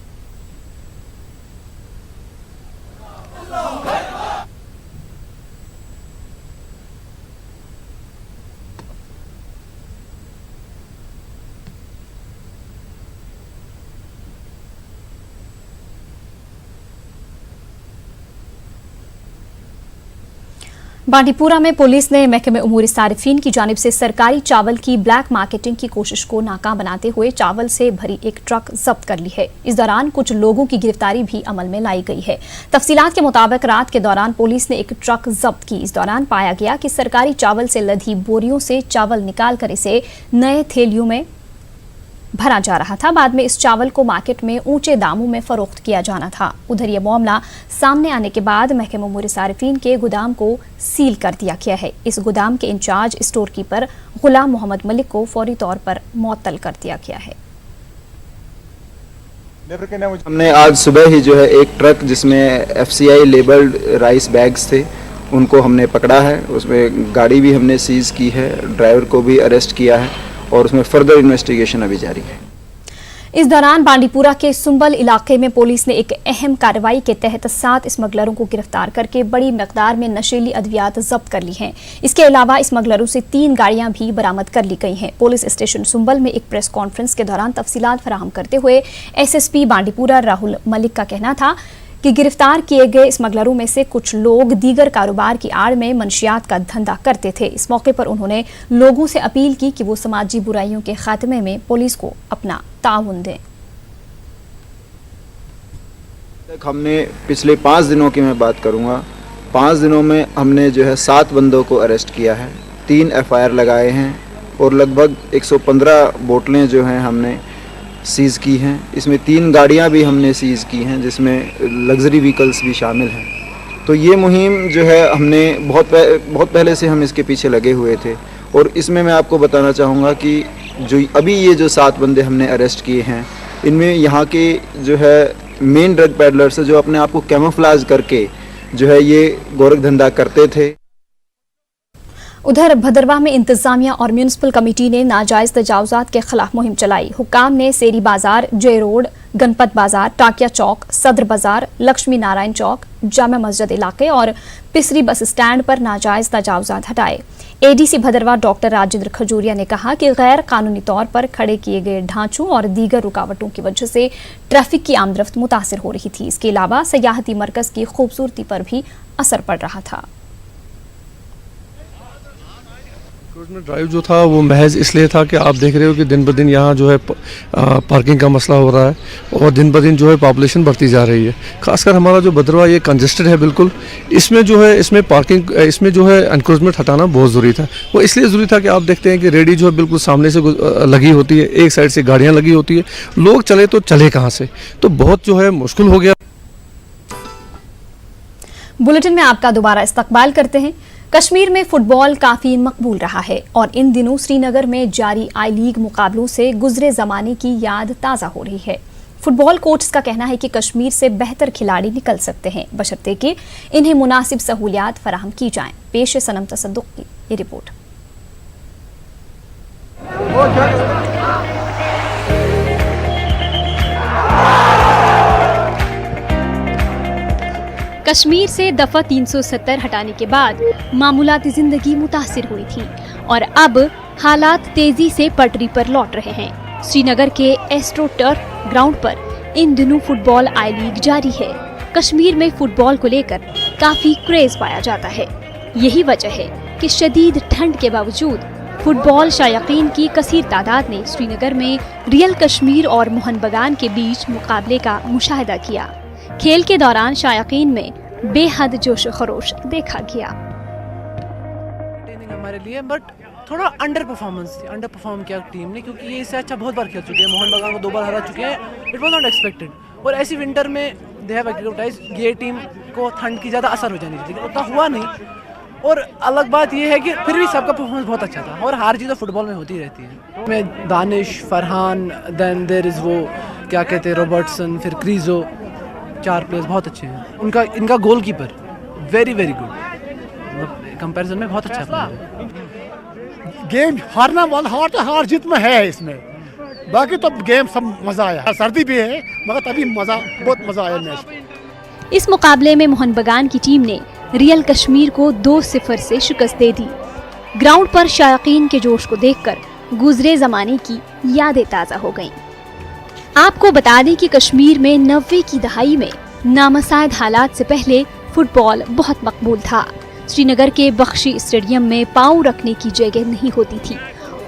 बांडीपुरा में पुलिस ने महकमे उमूर सारिफीन की जानिब से सरकारी चावल की ब्लैक मार्केटिंग की कोशिश को नाकाम बनाते हुए चावल से भरी एक ट्रक जब्त कर ली है। इस दौरान कुछ लोगों की गिरफ्तारी भी अमल में लाई गई है। तफसीलात के मुताबिक रात के दौरान पुलिस ने एक ट्रक जब्त की। इस दौरान पाया गया कि सरकारी चावल से लदी बोरियों से चावल निकालकर इसे नए थैलियों में भरा जा रहा था। बाद में इस चावल को मार्केट में ऊंचे दामों में फरोख्त किया जाना था। उधर यह मामला सामने आने के बाद महकमे उमूर सारिफीन के गोदाम को सील कर दिया गया है। इस गोदाम के इंचार्ज स्टोर कीपर गुलाम मोहम्मद मलिक को फौरी तौर पर मुअत्तल कर दिया गया है। हमने आज सुबह ही जो है एक ट्रक जिसमें FCI लेबल्ड राइस बैग्स थे उनको हमने पकड़ा है। उसमें गाड़ी भी हमने सीज की है, ड्राइवर को भी अरेस्ट किया है और उसमें फर्दर इन्वेस्टिगेशन अभी जारी है। इस दौरान बांडीपुरा के सुंबल इलाके में पुलिस ने एक अहम कार्रवाई के तहत 7 स्मगलरों को गिरफ्तार करके बड़ी मिकदार में नशीली अद्वियात जब्त कर ली हैं। इसके अलावा स्मगलरों से 3 गाड़ियां भी बरामद कर ली गई हैं। पुलिस स्टेशन सुंबल में एक प्रेस कॉन्फ्रेंस के दौरान तफसीलात फराहम करते हुए SSP बांडीपुरा राहुल मलिक का कहना था कि गिरफ्तार किए गए स्मगलरों में से कुछ लोग दीगर कारोबार की आड़ में मंशियात का धंधा करते थे। इस मौके पर उन्होंने लोगों से अपील की कि वो समाजी बुराइयों के खात्मे में पुलिस को अपना ताउन दें। हमने पिछले 5 दिनों की मैं बात करूंगा, 5 दिनों में हमने जो है 7 बंदों को अरेस्ट किया है, 3 FIR लगाए हैं और लगभग 115 बोतलें जो हैं हमने सीज़ की हैं। इसमें 3 गाड़ियां भी हमने सीज़ की हैं जिसमें लग्जरी व्हीकल्स भी शामिल हैं। तो ये मुहिम जो है हमने बहुत पहले से हम इसके पीछे लगे हुए थे और इसमें मैं आपको बताना चाहूँगा कि जो अभी ये जो 7 बंदे हमने अरेस्ट किए हैं इनमें यहाँ के जो है मेन ड्रग पैडलर्स जो अपने आप को कैमोफ्लेज करके जो है ये गोरख धंधा करते थे। उधर भदरवाह में इंतजामिया और म्यूनिसिपल कमेटी ने नाजायज तजावुजात के खिलाफ मुहिम चलाई। हुक्काम ने सेरी बाजार, जे रोड, गणपत बाजार, टाकिया चौक, सदर बाजार, लक्ष्मी नारायण चौक, जामा मस्जिद इलाके और पिसरी बस स्टैंड पर नाजायज तजावुजात हटाए। ADC भदरवाह डॉक्टर राजेंद्र खजूरिया ने कहा कि गैर कानूनी तौर पर खड़े किए गए ढांचों और दीगर रुकावटों की वजह से ट्रैफिक की आमदरफ्त मुतासिर हो रही थी। इसके अलावा सयाहती मरकज की खूबसूरती पर भी असर पड़ रहा था। ड्राइव जो था वो महज इसलिए था कि आप देख रहे हो कि दिन ब दिन यहाँ जो है पार्किंग का मसला हो रहा है और दिन ब दिन जो है पॉपुलेशन बढ़ती जा रही है। खासकर हमारा जो भदरवाह ये कंजेस्टेड है बिल्कुल, इसमें जो है इसमें जो है एनक्रोचमेंट हटाना बहुत ज़रूरी था। वो इसलिए ज़रूरी था कि आप देखते हैं कि रेडी जो है बिल्कुल सामने से लगी होती है, एक साइड से गाड़ियाँ लगी होती है, लोग चले तो चले कहाँ से, तो बहुत जो है मुश्किल हो गया। बुलेटिन में आपका दोबारा इस्तकबाल करते हैं। कश्मीर में फुटबॉल काफी मकबूल रहा है और इन दिनों श्रीनगर में जारी आई लीग मुकाबलों से गुजरे जमाने की याद ताज़ा हो रही है। फुटबॉल कोचेस का कहना है कि कश्मीर से बेहतर खिलाड़ी निकल सकते हैं बशर्ते कि इन्हें मुनासिब सहूलियात फराहम की जाएं। पेश है सनम तसद्दुक की ये रिपोर्ट। कश्मीर से दफा 370 हटाने के बाद मामूलाती जिंदगी मुतासिर हुई थी और अब हालात तेजी से पटरी पर लौट रहे हैं। श्रीनगर के एस्ट्रो टर्फ ग्राउंड पर इन दिनों फुटबॉल आई लीग जारी है। कश्मीर में फुटबॉल को लेकर काफी क्रेज पाया जाता है। यही वजह है कि शदीद ठंड के बावजूद फुटबॉल शायकीन की कसीर तादाद ने श्रीनगर में रियल कश्मीर और मोहन बगान के बीच मुकाबले का मुशाहिदा किया। खेल के दौरान शायकीन में बेहद जोश खरोश देखा गया। हमारे लिए बट थोड़ा अंडर परफॉर्म किया टीम ने, क्योंकि ये इससे अच्छा बहुत बार खेल चुके हैं। मोहन बगान को 2 बार हरा चुके हैं। इट वाज नॉट एक्सपेक्टेड और ऐसी विंटर में दे हैव एक्टिवाइज ये टीम को ठंड की ज़्यादा असर हो जानी चाहिए, लेकिन उतना हुआ नहीं। और अलग बात यह है कि फिर भी सबका परफॉर्मेंस बहुत अच्छा था और हार जीत तो फुटबॉल में होती रहती है। में Danish, Farhan, then there is वो क्या कहते हैं रॉबर्टसन, फिर क्रीजो, 4 प्लेयर्स बहुत अच्छे हैं। इनका गोलकीपर वेरी वेरी गुड, मतलब कंपैरिजन में बहुत अच्छा प्लेयर है। गेम हारना वाला हार जीत में है इसमें, बाकी तो गेम सब मजा आया। सर्दी भी है मगर तभी बहुत मजा आया मैच। इस मुकाबले में मोहन बगान की टीम ने रियल कश्मीर को 2-0 से शिकस्त दे दी। ग्राउंड पर शायकीन के जोश को देखकर गुजरे जमाने की यादें ताज़ा हो गईं। आपको बता दें कि कश्मीर में 90 की दहाई में नामसाइद हालात से पहले फुटबॉल बहुत मकबूल था। श्रीनगर के बख्शी स्टेडियम में पांव रखने की जगह नहीं होती थी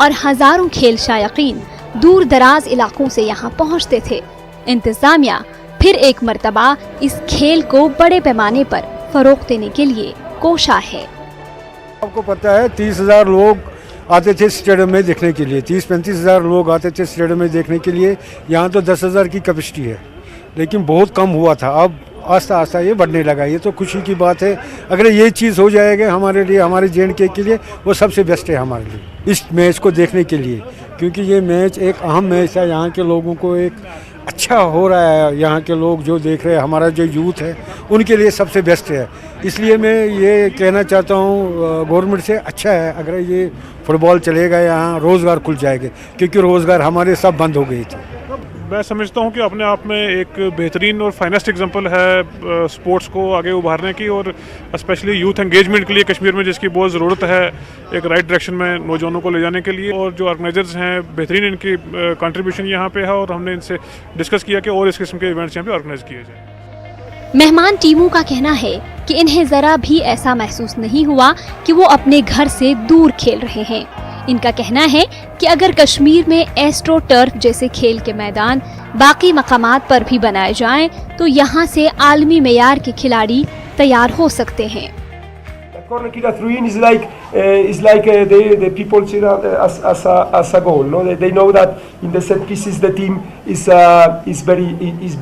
और हजारों खेल शायकीन दूर दराज इलाकों से यहाँ पहुँचते थे। इंतजामिया फिर एक मर्तबा इस खेल को बड़े पैमाने पर फरोग देने के लिए कोशा है। आपको पता है 30,000 लोग आते थे स्टेडियम में देखने के लिए, 30-35 हज़ार लोग आते थे स्टेडियम में देखने के लिए। यहाँ तो 10,000 की कैपेसिटी है, लेकिन बहुत कम हुआ था। अब आस्ता आस्ता ये बढ़ने लगा। ये तो खुशी की बात है। अगर ये चीज़ हो जाएगा हमारे लिए, हमारे J&K के लिए, वो सबसे बेस्ट है हमारे लिए इस मैच को देखने के लिए, क्योंकि ये मैच एक अहम मैच है। यहाँ के लोगों को एक अच्छा हो रहा है, यहाँ के लोग जो देख रहे हैं, हमारा जो यूथ है उनके लिए सबसे बेस्ट है। इसलिए मैं ये कहना चाहता हूँ गवर्नमेंट से, अच्छा है अगर ये फुटबॉल चलेगा, यहाँ रोज़गार खुल जाएंगे, क्योंकि रोज़गार हमारे सब बंद हो गए थे। मैं समझता हूँ कि अपने आप में एक बेहतरीन और फाइनेस्ट एग्जांपल है स्पोर्ट्स को आगे उभारने की, और स्पेशली यूथ एंगेजमेंट के लिए कश्मीर में, जिसकी बहुत ज़रूरत है एक राइट डायरेक्शन में नौजवानों को ले जाने के लिए। और जो ऑर्गेनाइजर्स हैं बेहतरीन, इनकी कंट्रीब्यूशन यहाँ पे है, और हमने इनसे डिस्कस किया कि और इस किस्म के इवेंट्स यहाँ पे ऑर्गेनाइज किए जाए। मेहमान टीमों का कहना है कि इन्हें जरा भी ऐसा महसूस नहीं हुआ कि वो अपने घर से दूर खेल रहे हैं। इनका कहना है कि अगर कश्मीर में एस्ट्रो टर्फ जैसे खेल के मैदान बाकी मकामात पर भी बनाए जाएं, तो यहाँ से आलमी मेयार के खिलाड़ी तैयार हो सकते हैं। Corner kick through in is like the people see that as a goal. No, they know that in the set pieces the team is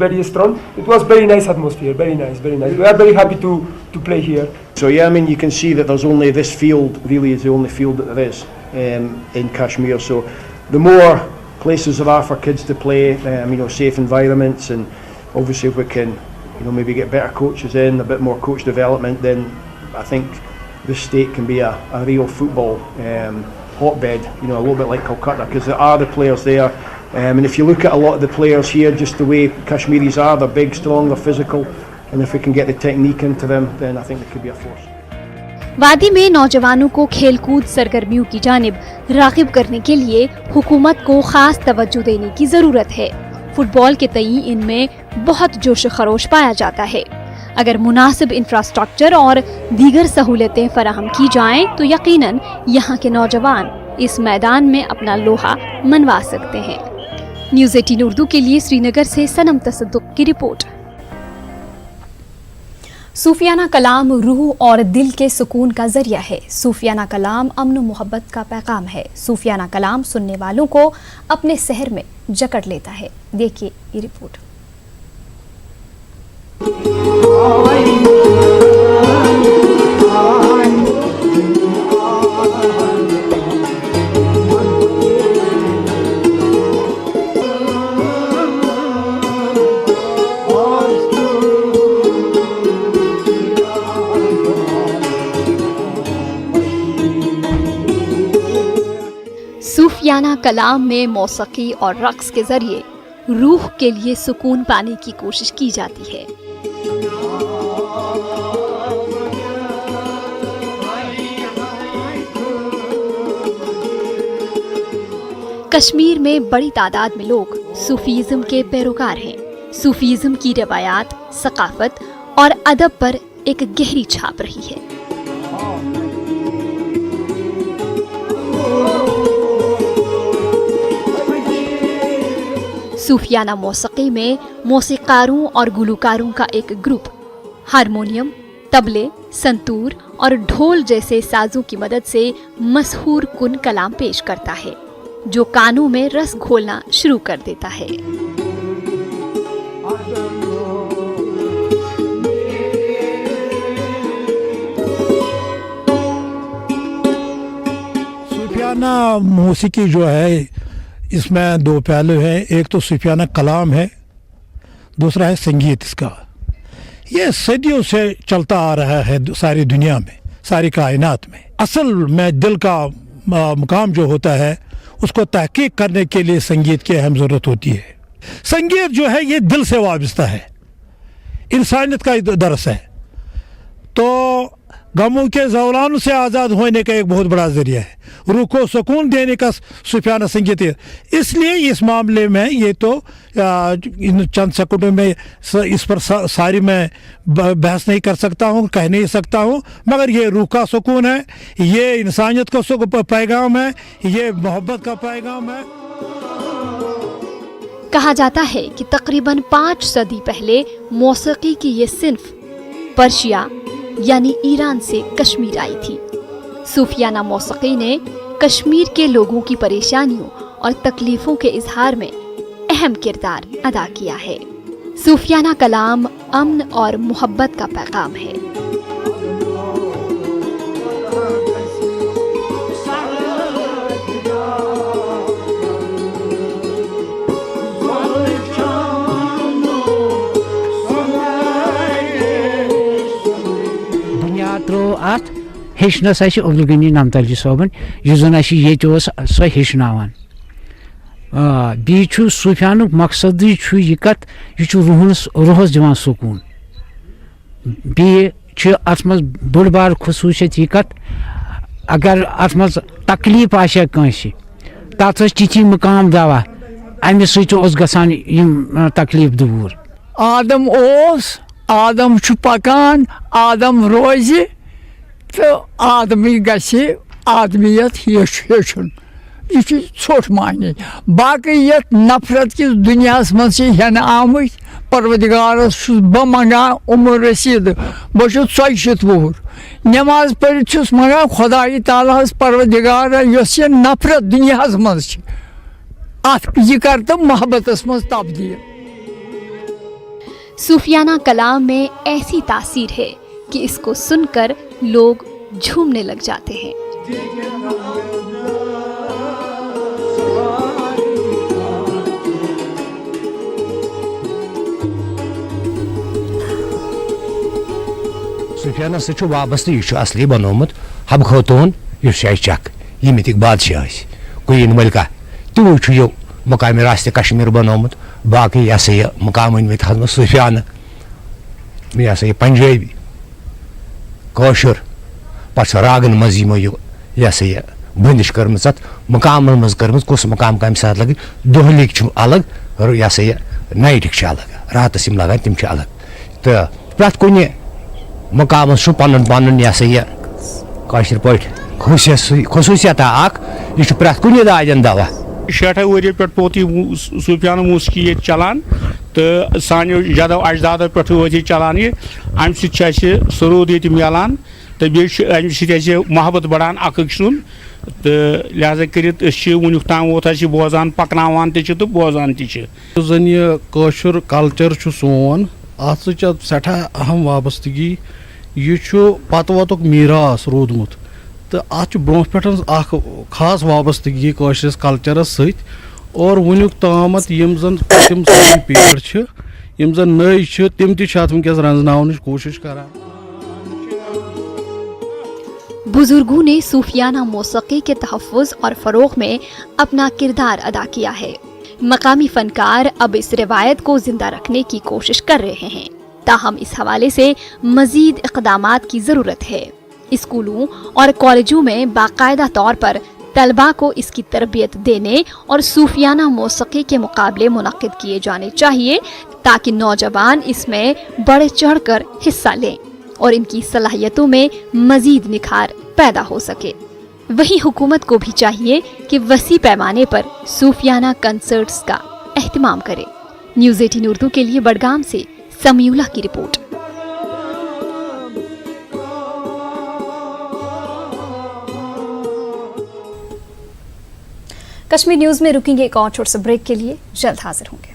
very strong. It was very nice atmosphere, very nice. We are very happy to play here. So yeah, I mean you can see that there's only this field really is the only field that there is in Kashmir. So the more places there are for kids to play, safe environments, and obviously if we can, maybe get better coaches in, a bit more coach development, then I think this state can be a real football hotbed, a little bit like Kolkata, because there are the players there. And if you look at a lot of the players here, just the way Kashmiris are, they're big, strong, they're physical, and if we can get the technique into them, then I think they could be a force. वादी में नौजवानों को खेलकूद सरगर्मियों की जानिब राग़िब करने के लिए हुकूमत को खास तवज्जो देने की ज़रूरत है। फुटबॉल के तई इनमें बहुत जोश खरोश पाया जाता है। अगर मुनासिब इंफ्रास्ट्रक्चर और दीगर सहूलतें फराहम की जाएं, तो यकीनन यहाँ के नौजवान इस मैदान में अपना लोहा मनवा सकते हैं। न्यूज़ 18 उर्दू के लिए श्रीनगर से सनम तसद्दुक की रिपोर्ट। सूफियाना कलाम रूह और दिल के सुकून का जरिया है। सूफियाना कलाम अमन मोहब्बत का पैगाम है। सूफियाना कलाम सुनने वालों को अपने सहर में जकड़ लेता है। देखिए ये रिपोर्ट। सूफियाना कलाम में मौसीकी और रक्स के जरिए रूह के लिए सुकून पाने की कोशिश की जाती है। कश्मीर में बड़ी तादाद में लोग सूफीज़्म के पैरोकार हैं। सूफीज़्म की रवायात, सकाफत और अदब पर एक गहरी छाप रही है। सूफियाना मौसीकी में मौसीकारों और गुलकारों का एक ग्रुप हारमोनियम, तबले, संतूर और ढोल जैसे साजों की मदद से मशहूर कुन कलाम पेश करता है, जो कानों में रस घोलना शुरू कर देता है। सूफियाना मौसीकी जो है, इसमें दो पहलू हैं। एक तो सूफियाना कलाम है, दूसरा है संगीत। इसका ये सदियों से चलता आ रहा है सारी दुनिया में, सारी कायनात में। असल में दिल का मुकाम जो होता है, उसको तहकीक करने के लिए संगीत की अहम ज़रूरत होती है। संगीत जो है ये दिल से वाबस्ता है, इंसानियत का दरस है। तो गमों के जौलान से आज़ाद होने का एक बहुत बड़ा जरिया है, रूह को सुकून देने का सूफियाना संगीत है। इसलिए इस मामले में ये तो इन चंद सेकंडों में इस पर सारी मैं बहस नहीं कर सकता हूँ, कह नहीं सकता हूँ, मगर ये रूह का सुकून है, ये इंसानियत का पैगाम है, ये मोहब्बत का पैगाम है। कहा जाता है कि तकरीबन 5 सदी पहले मौसीकी की ये सिन्फ पर्शिया यानी ईरान से कश्मीर आई थी। सूफियाना मौसीकी ने कश्मीर के लोगों की परेशानियों और तकलीफों के इजहार में अहम किरदार अदा किया है। सूफियाना कलाम अमन और मोहब्बत का पैगाम है। अत हेचनस अब्दुल गनी नमतलजी सोबन यह जन सो हेचनावान बी सूफियानुक मकसद यह कत यह रूहस दिवान सुकून बी अत मज बड़ बार खसूसियत यह कत अगर अत मज तकलीफ आशे कंसे तथ तिथि मकाम दवा अमे सस गसान यम तकलीफ दूर। आदम पकान आदम रोज तो आदमी गि आदमियत हेचुन यह छोट माने बाकी ये नफरत किस दुनिया मज हेन आमुत परवदिगारस बह मंगान उम्र रसीद बहुत 40 वुहर नमाज पढ़ मंगान खुदाई ताला परवदिगार यह नफरत दुनिया मज यह कर तो मोहब्बत मज तब्दील। सूफियाना कलाम में ऐसी तासीर है कि इसको सुनकर लोग झूमने लग जाते हैं। सूफियाना से वाबस्त यह असली बनोमुत हब खतून चक यमिक बादशाह कुन मलिका तू यो मकामी रास्ते कश्मीर बनोमुत बाकी यह सा यह मकाम अनमित हजम सूफियाना यह सा यह पंजाबी कौशर पे रागन मज यह सा यह बंदिश कर्म मकाम मज कर्म कुस मकाम कम सात लगे दोहलिक अलग यह सा यह नाइटिक अलग रातस लगान तम अलग तो प्रत कुन मकाम पन पन यह सा यह कौशर पे खसूसियत यह प्रत कुन दाजन दवा 60 वरी पे पोत सूफियाना मौसीकी चलान तो सानो जदो अजदादो पे चलान अम सरूद ये मिलान तो बे मोहब्बत बढ़ान अक सुन तो लिहाजा कर वुन ताम वोत बोजान पकनावान तो बोजान तन यह कौशर कल्चर सोन अत सठा अहम वाबस्तगी यह पत वतुक मीरास रोदमुत तो अत ब्रो पे खास वाबस्तगी कौशरस कल्चरस सत और वुनुक तामत यम जन पतिम सारी पीढ़ यम जन नई तम तस रंजन कोशिश करान। बुजुर्गों ने सूफियाना मौसीकी के तहफ़्फ़ुज़ और फ़रोग़ में अपना किरदार अदा किया है। मकामी फ़नकार अब इस रिवायत को ज़िंदा रखने की कोशिश कर रहे हैं, ताहम इस हवाले से मज़ीद इक़दामात की ज़रूरत है। स्कूलों और कॉलेजों में बाकायदा तौर पर तलबा को इसकी तरबियत देने और सूफियाना मौसीकी के मुकाबले मुनक़िद किए जाने चाहिए ताकि नौजवान इसमें बढ़ चढ़ कर हिस्सा लें और इनकी सलाहियतों में मजीद निखार पैदा हो सके। वहीं हुकूमत को भी चाहिए कि वसी पैमाने पर सूफियाना कंसर्ट्स का एहतमाम करे। न्यूज़ 18 उर्दू के लिए बडगाम से समीउला की रिपोर्ट। कश्मीर न्यूज़ में रुकेंगे एक और छोटे से ब्रेक के लिए, जल्द हाजिर होंगे।